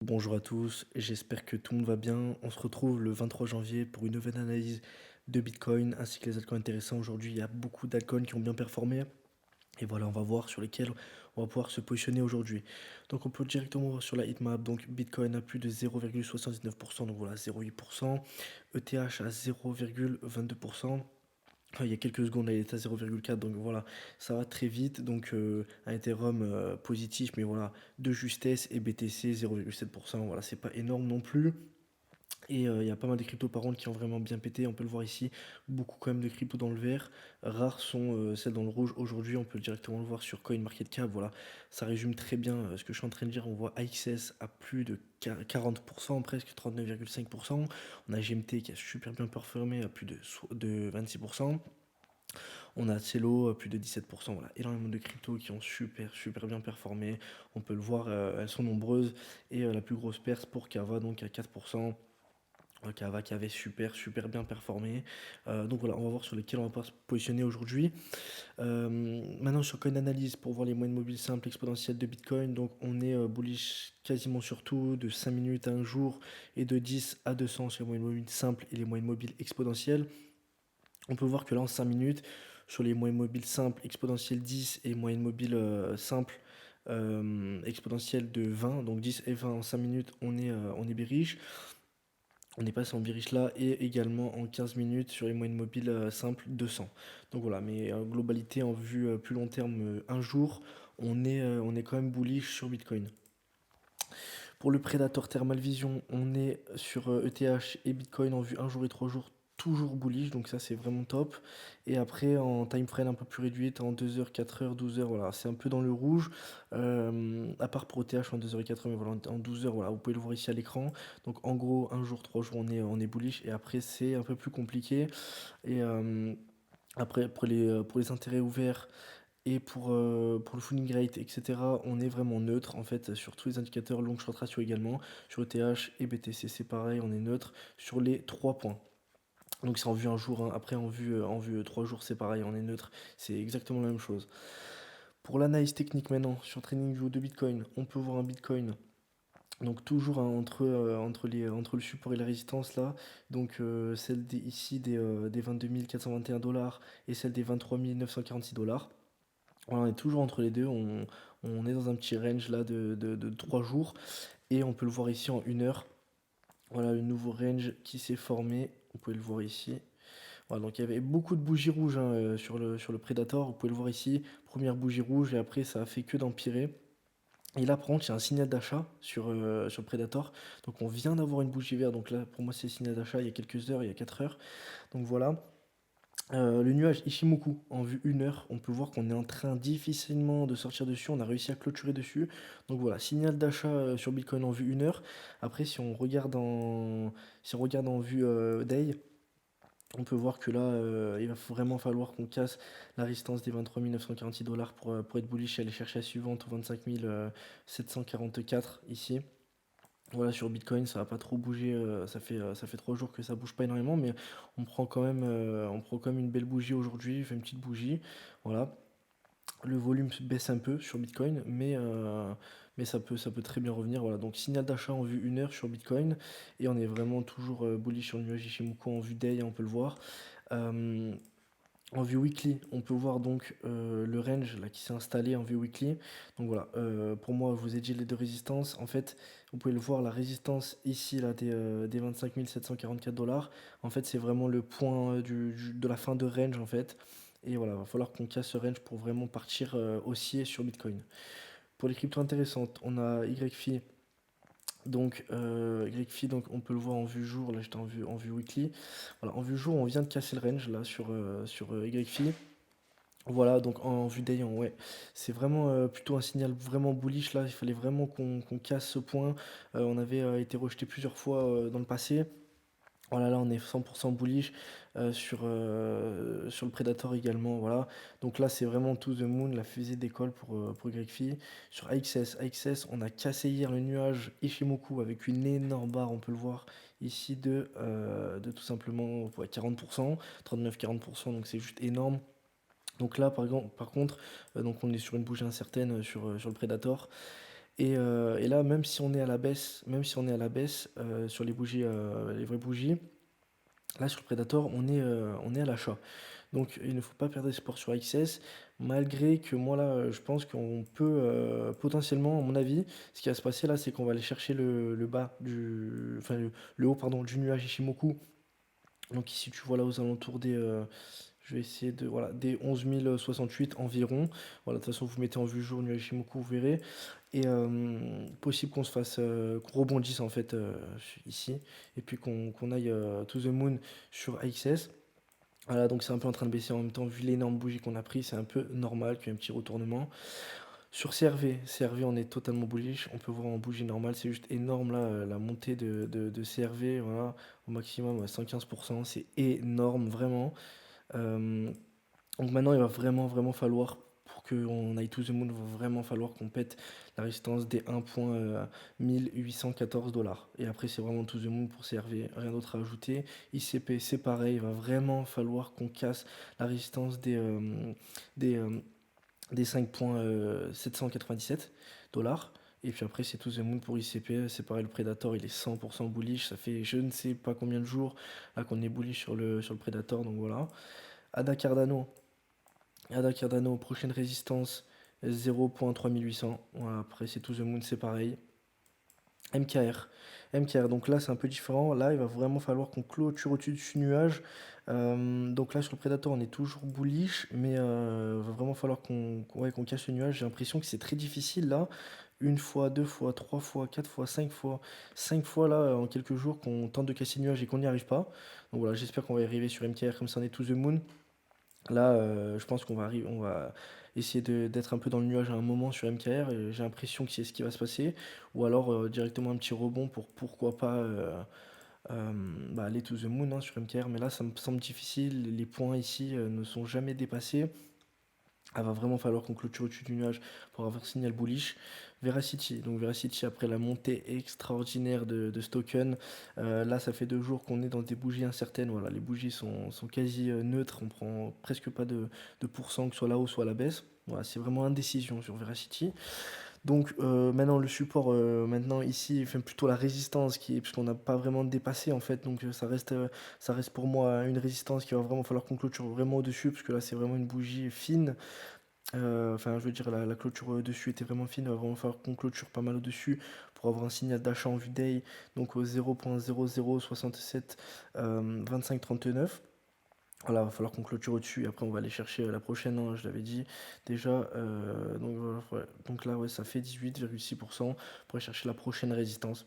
Bonjour à tous, j'espère que tout le monde va bien. On se retrouve le 23 janvier pour une nouvelle analyse de Bitcoin ainsi que les altcoins intéressants. Aujourd'hui, il y a beaucoup d'altcoins qui ont bien performé et voilà, on va voir sur lesquels on va pouvoir se positionner aujourd'hui. Donc, on peut directement voir sur la heatmap. Donc, Bitcoin a plus de 0,79%, donc voilà, 0,8%. ETH à 0,22%. Il y a quelques secondes, là, il était à 0,4, donc voilà, ça va très vite. Donc, un Ethereum positif, mais voilà, de justesse, et BTC 0,7%. Voilà, c'est pas énorme non plus. Et il y a pas mal de cryptos par contre qui ont vraiment bien pété, on peut le voir ici, beaucoup quand même de cryptos dans le vert, rares sont celles dans le rouge aujourd'hui, on peut directement le voir sur CoinMarketCap, voilà, ça résume très bien ce que je suis en train de dire, on voit AXS à plus de 40%, presque 39,5%, on a GMT qui a super bien performé à plus de 26%, on a Cielo à plus de 17%, voilà, énormément de cryptos qui ont super bien performé, on peut le voir, elles sont nombreuses, et la plus grosse perce pour Kava donc à 4%. Kava qui avait super bien performé. Donc voilà, on va voir sur lesquels on va pas se positionner aujourd'hui. Maintenant sur Coin Analyse pour voir les moyennes mobiles simples exponentielles de Bitcoin. Donc on est bullish quasiment sur tout, de 5 minutes à un jour et de 10 à 200 sur les moyennes mobiles simples et les moyennes mobiles exponentielles. On peut voir que là en 5 minutes, sur les moyennes mobiles simples exponentielles 10 et moyennes mobiles simples exponentielles de 20, donc 10 et 20 en 5 minutes, on est bearish. On est passé en bearish là et également en 15 minutes sur les moyennes mobiles simples 200. Donc voilà, mais globalité en vue plus long terme, un jour, on est quand même bullish sur Bitcoin. Pour le Predator Thermal Vision, on est sur ETH et Bitcoin en vue un jour et 3 jours, toujours bullish, donc ça c'est vraiment top. Et après en time frame un peu plus réduite, en 2 heures, 4 heures, 12 heures, voilà, c'est un peu dans le rouge. À part pour ETH en 2 heures et 4 heures, mais voilà, en 12 heures, voilà, vous pouvez le voir ici à l'écran. Donc en gros, un jour, 3 jours, on est bullish. Et après, c'est un peu plus compliqué. Et après, pour les intérêts ouverts, et pour le Falling Rate, etc., on est vraiment neutre en fait sur tous les indicateurs, long short ratio également, sur ETH et BTC c'est pareil, on est neutre sur les 3 points. Donc c'est en vue un jour, hein. Après en vue 3 jours c'est pareil, on est neutre, c'est exactement la même chose. Pour l'analyse technique maintenant, sur TradingView de Bitcoin, on peut voir un Bitcoin. Donc toujours hein, entre le support et la résistance là, donc celle ici des 22 421 dollars et celle des 23 946 dollars. Voilà, on est toujours entre les deux, on est dans un petit range là de 3 jours et on peut le voir ici en 1 heure. Voilà le nouveau range qui s'est formé, vous pouvez le voir ici. Voilà, donc il y avait beaucoup de bougies rouges hein, sur le Predator, vous pouvez le voir ici, première bougie rouge et après ça a fait que d'empirer. Et là par contre il y a un signal d'achat sur le Predator, donc on vient d'avoir une bougie verte, donc là pour moi c'est le signal d'achat il y a quelques heures, il y a 4 heures. Donc voilà, le nuage Ishimoku en vue 1 heure, on peut voir qu'on est en train difficilement de sortir dessus, on a réussi à clôturer dessus. Donc voilà, signal d'achat sur Bitcoin en vue 1 heure. Après, si on regarde en vue day, on peut voir que là, il va vraiment falloir qu'on casse la résistance des 23 946 dollars pour être bullish et aller chercher la suivante aux 25 744 ici. Voilà, sur Bitcoin, ça va pas trop bouger. Ça fait 3 jours que ça bouge pas énormément, mais on prend quand même une belle bougie aujourd'hui. Fait une petite bougie. Voilà. Le volume baisse un peu sur Bitcoin, mais ça peut très bien revenir. Voilà. Donc, signal d'achat en vue 1 heure sur Bitcoin. Et on est vraiment toujours bullish sur le nuage Ishimoku en vue day, hein, on peut le voir. Euh, En vue weekly, on peut voir donc le range là, qui s'est installé en vue weekly. Donc voilà, pour moi, je vous ai dit les deux résistances. En fait, vous pouvez le voir, la résistance ici là, des 25 744 dollars. En fait, c'est vraiment le point de la fin de range en fait. Et voilà, il va falloir qu'on casse ce range pour vraiment partir haussier sur Bitcoin. Pour les cryptos intéressantes, on a YFI. YFI, donc on peut le voir en vue jour. Là, j'étais en vue weekly. Voilà, en vue jour, on vient de casser le range là sur YFI. Voilà, donc en vue d'ayant, ouais, c'est vraiment plutôt un signal vraiment bullish là. Il fallait vraiment qu'on casse ce point. On avait été rejeté plusieurs fois dans le passé. Voilà, là on est 100% bullish sur le Predator également. Voilà, donc là c'est vraiment to the moon, la fusée d'école pour GregFi. Sur AXS, on a cassé hier le nuage Ishimoku avec une énorme barre, on peut le voir ici de tout simplement ouais, 40%, 39-40%, donc c'est juste énorme. Donc là, par contre, donc on est sur une bougie incertaine sur le Predator. Et là, même si on est à la baisse, sur les bougies, les vraies bougies, là sur le Predator, on est à l'achat. Donc il ne faut pas perdre espoir sur XS, malgré que moi là, je pense qu'on peut potentiellement, à mon avis, ce qui va se passer là, c'est qu'on va aller chercher le bas du, enfin le haut pardon du nuage Ishimoku. Donc ici tu vois là aux alentours des, je vais essayer de, voilà, des 11 068 environ. Voilà, de toute façon vous mettez en vue jour nuage Ishimoku, vous verrez. Et possible qu'on se fasse, qu'on rebondisse en fait ici, et puis qu'on aille to the moon sur XS. Voilà, donc c'est un peu en train de baisser en même temps, vu l'énorme bougie qu'on a pris, c'est un peu normal qu'il y ait un petit retournement. Sur CRV, on est totalement bullish, on peut voir en bougie normale, c'est juste énorme là, la montée de CRV, voilà, au maximum à 115%, c'est énorme, vraiment. Euh, donc maintenant, il va vraiment falloir, pour qu'on aille to the moon, il va vraiment falloir qu'on pète la résistance des 1.1814 $. Et après, c'est vraiment to the moon pour CRV, rien d'autre à ajouter. ICP, c'est pareil, il va vraiment falloir qu'on casse la résistance des, euh, des 5.797 $. Et puis après, c'est to the moon pour ICP, c'est pareil, le Predator, il est 100% bullish. Ça fait je ne sais pas combien de jours là qu'on est bullish sur le Predator, donc voilà. Ada Cardano, prochaine résistance 0.3800. Voilà, après c'est to the moon, c'est pareil. MKR. MKR, donc là c'est un peu différent. Là il va vraiment falloir qu'on clôture au-dessus du nuage. Donc là sur le Predator on est toujours bullish, mais il va vraiment falloir ouais, qu'on cache le nuage. J'ai l'impression que c'est très difficile là. Une fois, deux fois, trois fois, quatre fois, cinq fois. Cinq fois là en quelques jours qu'on tente de casser le nuage et qu'on n'y arrive pas. Donc voilà, j'espère qu'on va y arriver sur MKR comme ça on est to the moon. Là, je pense on va essayer d'être un peu dans le nuage à un moment sur MKR, et j'ai l'impression que c'est ce qui va se passer. Ou alors directement un petit rebond pour pourquoi pas bah, aller to the moon hein, sur MKR. Mais là, ça me semble difficile. Les points ici ne sont jamais dépassés. Il va vraiment falloir qu'on clôture au-dessus du nuage pour avoir un signal bullish. Veracity, donc Veracity après la montée extraordinaire de ce token, là ça fait 2 jours qu'on est dans des bougies incertaines, voilà, les bougies sont quasi neutres, on prend presque pas de pourcent que ce soit la hausse soit la baisse, voilà, c'est vraiment indécision sur Veracity. Donc maintenant le support, maintenant ici, enfin plutôt la résistance qui est, puisqu'on n'a pas vraiment dépassé en fait, donc ça reste pour moi une résistance qui va vraiment falloir qu'on clôture vraiment au-dessus, parce que là c'est vraiment une bougie fine. Enfin, je veux dire, la clôture au-dessus était vraiment fine. Il va vraiment falloir qu'on clôture pas mal au-dessus pour avoir un signal d'achat en vue day. Donc au 0.0067 2539. Voilà, il va falloir qu'on clôture au-dessus. Et après, on va aller chercher la prochaine, hein, je l'avais dit déjà. Donc, voilà, ouais. Donc là, ouais, ça fait 18,6% pour aller chercher la prochaine résistance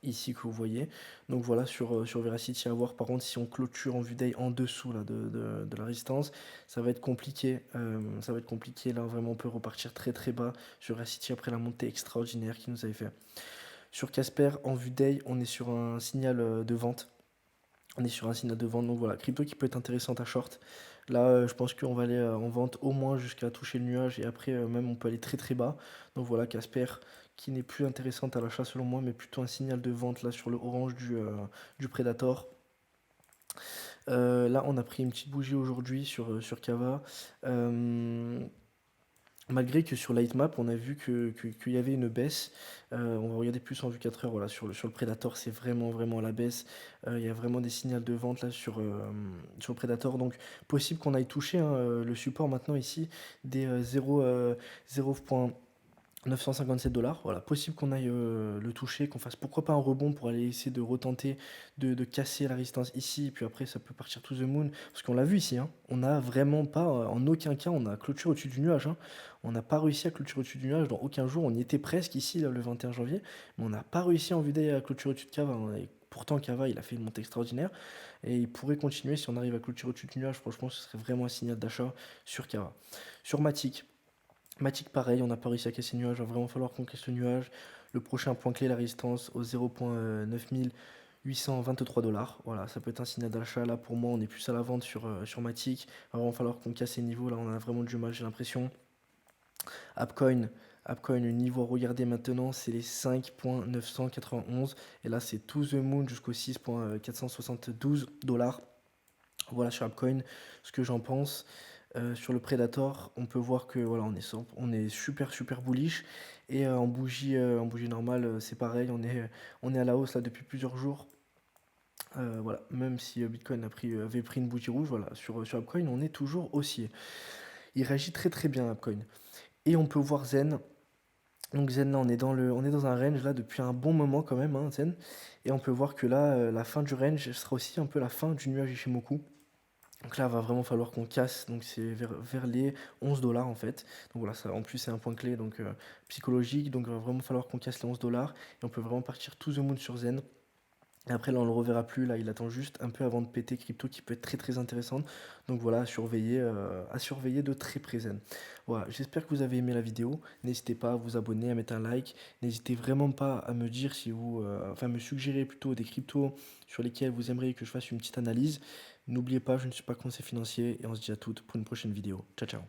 ici que vous voyez. Donc voilà sur Veracity à voir. Par contre, si on clôture en vue day en dessous là, de la résistance, ça va être compliqué. Ça va être compliqué. Là, vraiment, on peut repartir très bas sur Veracity après la montée extraordinaire qu'il nous avait fait. Sur Casper, en vue day, on est sur un signal de vente. On est sur un signal de vente. Donc voilà, crypto qui peut être intéressante à short. Là, je pense qu'on va aller en vente au moins jusqu'à toucher le nuage, et après, même, on peut aller très bas. Donc voilà, Casper qui n'est plus intéressante à l'achat selon moi, mais plutôt un signal de vente là sur le orange du Predator. Là, on a pris une petite bougie aujourd'hui sur Kava. Malgré que sur Lightmap, on a vu qu'il y avait une baisse. On va regarder plus en vue 4 heures. Voilà, sur le Predator, c'est vraiment à la baisse. Il y a vraiment des signaux de vente là sur le Predator. Donc, possible qu'on aille toucher hein, le support maintenant ici des 0,957 $. Voilà, possible qu'on aille le toucher, qu'on fasse pourquoi pas un rebond pour aller essayer de retenter de casser la résistance ici, et puis après ça peut partir to the moon, parce qu'on l'a vu ici, hein, on n'a vraiment pas, en aucun cas, on a clôture au-dessus du nuage, hein. On n'a pas réussi à clôturer au-dessus du nuage dans aucun jour, on y était presque ici, là, le 21 janvier, mais on n'a pas réussi en vue d'aller à clôturer au-dessus de Kava, hein. Et pourtant Kava il a fait une montée extraordinaire, et il pourrait continuer si on arrive à clôturer au-dessus du nuage. Franchement ce serait vraiment un signal d'achat sur Kava. Sur Matic, pareil, on n'a pas réussi à casser le nuage, il va vraiment falloir qu'on casse le nuage. Le prochain point clé, la résistance au 0.9823 $. Voilà, ça peut être un signal d'achat. Là, pour moi, on est plus à la vente sur Matic. Il va vraiment falloir qu'on casse ces niveaux. Là, on a vraiment du mal, j'ai l'impression. Appcoin, le niveau à regarder maintenant, c'est les 5.991. Et là, c'est to the moon jusqu'au 6.472 $. Voilà sur Appcoin, ce que j'en pense. Sur le Predator, on peut voir que voilà, on est super, super bullish et en bougie normale, c'est pareil, on est à la hausse là depuis plusieurs jours. Voilà, même si, Bitcoin avait pris une bougie rouge, voilà, sur Upcoin, on est toujours haussier. Il réagit très, très bien Upcoin et on peut voir Zen. Donc Zen, là, on est dans un range là depuis un bon moment quand même, hein, Zen, et on peut voir que là, la fin du range sera aussi un peu la fin du nuage Ishimoku. Donc là, va vraiment falloir qu'on casse, donc c'est vers les 11 $ en fait. Donc voilà, ça, en plus c'est un point clé donc psychologique, donc il va vraiment falloir qu'on casse les 11 $ et on peut vraiment partir to the moon sur Zen. Et après là on le reverra plus, là il attend juste un peu avant de péter crypto qui peut être très très intéressante. Donc voilà, à surveiller de très près Zen. Voilà, j'espère que vous avez aimé la vidéo. N'hésitez pas à vous abonner, à mettre un like. N'hésitez vraiment pas à me dire si vous, enfin me suggérer plutôt des cryptos sur lesquels vous aimeriez que je fasse une petite analyse. N'oubliez pas, je ne suis pas conseiller financier et on se dit à toutes pour une prochaine vidéo. Ciao ciao.